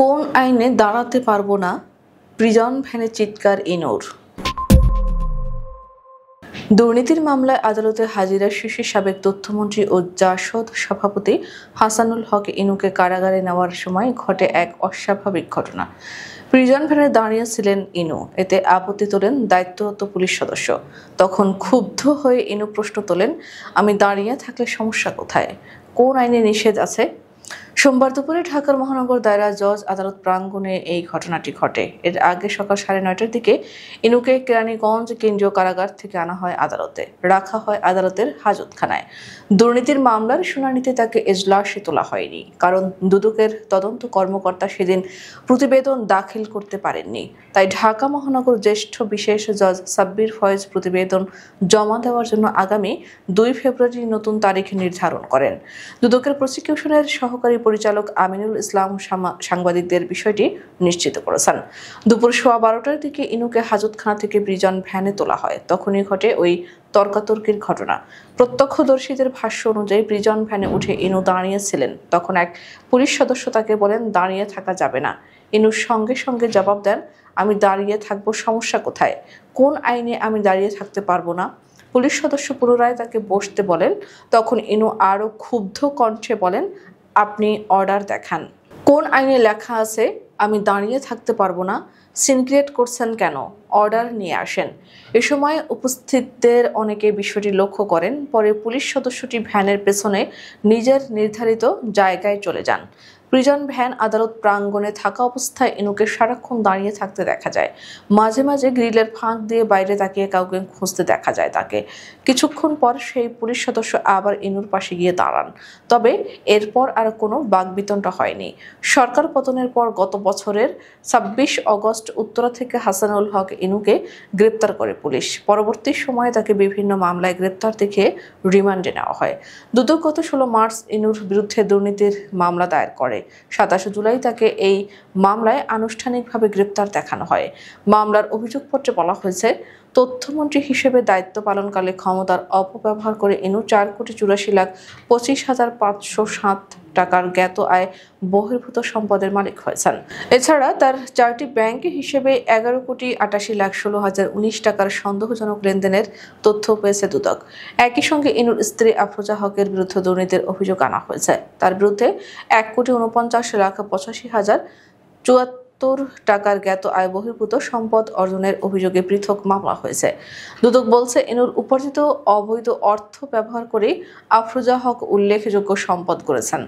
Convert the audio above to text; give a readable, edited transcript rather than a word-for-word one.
কোন আইনে দাঁড়াতে পারবো না, প্রিজন ভ্যানে চিৎকার ইনুর। দুর্নীতির মামলায় আদালতে হাজিরা শেষে সাবেক তথ্যমন্ত্রী ও জাসদ সভাপতি হাসানুল হক ইনুকে কারাগারে নেওয়ার সময় ঘটে এক অস্বাভাবিক ঘটনা। প্রিজন ভ্যানে দাঁড়িয়েছিলেন ইনু, এতে আপত্তি তোলেন দায়িত্বরত পুলিশ সদস্য। তখন ক্ষুব্ধ হয়ে ইনু প্রশ্ন তোলেন, আমি দাঁড়িয়ে থাকলে সমস্যা কোথায়? কোন আইনে নিষেধ আছে? সোমবার দুপুরে ঢাকার মহানগর দায়রা জজ আদালত প্রাঙ্গণে এই ঘটনাটি ঘটে। এর আগে সকাল 9:30টার দিকে ইনুকে কেরানীগঞ্জ কেন্দ্রীয় কারাগার থেকে আনা হয় আদালতে, রাখা হয় আদালতের হাজতখানায়। দুর্নীতির মামলার শুনানিতে তাকে এজলাসে তোলা হয়নি, কারণ দুদকের তদন্ত কর্মকর্তা সেদিন প্রতিবেদন দাখিল করতে পারেননি। তাই ঢাকা মহানগর জ্যেষ্ঠ বিশেষ জজ সাব্বির ফয়েজ প্রতিবেদন জমা দেওয়ার জন্য আগামী 2 ফেব্রুয়ারি নতুন তারিখ নির্ধারণ করেন। দুদকের প্রসিকিউশনের সহকারী পরিচালক আমিনুল ইসলাম সাংবাদিকদের বিষয়টি নিশ্চিত করেছেন। দুপুর 12:15টার দিকে ইনুকে হাজতখানা থেকে প্রিজন ভ্যানে তোলা হয়। তখনই ঘটে ওই তর্কাতর্কির ঘটনা। প্রত্যক্ষদর্শীদের ভাষ্য অনুযায়ী প্রিজন ভ্যানে উঠে ইনু দাঁড়িয়েছিলেন। তখন এক পুলিশ সদস্য তাকে বলেন, দাঁড়িয়ে থাকা যাবে না। ইনুর সঙ্গে সঙ্গে জবাব দেন, আমি দাঁড়িয়ে থাকবো, সমস্যা কোথায়? কোন আইনে আমি দাঁড়িয়ে থাকতে পারবো না? পুলিশ সদস্য পুনরায় তাকে বসতে বলেন। তখন ইনু আরও ক্ষুব্ধ কণ্ঠে বলেন, আপনি অর্ডার দেখান। কোন আইনে লেখা আছে আমি দাঁড়িয়ে থাকতে পারবো না? সিনক্রিয়েট করছেন কেন? অর্ডার নিয়ে আসেন। এ সময় উপস্থিতদের অনেকে বিষয়টি লক্ষ্য করেন। পরে পুলিশ সদস্যটি ভ্যানের পেছনে নিজের নির্ধারিত জায়গায় চলে যান। প্রিজন ভ্যান আদালত প্রাঙ্গণে থাকা অবস্থায় ইনুকে সারাক্ষণ দাঁড়িয়ে থাকতে দেখা যায়। মাঝে মাঝে গ্রিলের ফাঁক দিয়ে বাইরে তাকিয়ে কাউকে খুঁজতে দেখা যায় তাকে। কিছুক্ষণ পর সেই পুলিশ সদস্য আবার ইনুর পাশে গিয়ে দাঁড়ান। তবে এরপর আর কোনো বাকবিতণ্ডা হয়নি। সরকার পতনের পর গত বছরের 26 অগস্ট উত্তরা থেকে হাসানুল হক ইনুকে গ্রেপ্তার করে পুলিশ। পরবর্তী সময়ে তাকে বিভিন্ন মামলায় গ্রেপ্তার দেখিয়ে রিমান্ডে নেওয়া হয়। দুদক গত 16 মার্চ ইনুর বিরুদ্ধে দুর্নীতির মামলা দায়ের করে। 27 জুলাই তাকে এই মামলায় আনুষ্ঠানিকভাবে গ্রেপ্তার দেখানো হয়। মামলার অভিযোগপত্রে বলা হয়েছে, তথ্যমন্ত্রী হিসেবে দায়িত্ব পালনকালে ক্ষমতার অপব্যবহার করে ইনু 4,84,25,507 টাকার জ্ঞাত আয় বহির্ভূত সম্পদের মালিক হয়েছেন। এছাড়া তার 4টি ব্যাংক হিসেবে 11,88,16,019 টাকার সন্দেহজনক লেনদেনের তথ্য পেয়েছে দুদক। একই সঙ্গে ইনুর স্ত্রী আফরোজা হকের বিরুদ্ধে দুর্নীতির অভিযোগ আনা হয়েছে। তার বিরুদ্ধে 1,49,85,074 টাকার জ্ঞাত আয় বহির্ভূত সম্পদ অর্জনের অভিযোগে পৃথক মামলা হয়েছে। দুদক বলছে, ইনুর উপার্জিত অবৈধ অর্থ ব্যবহার করে আফরোজা হক উল্লেখযোগ্য সম্পদ করেছেন।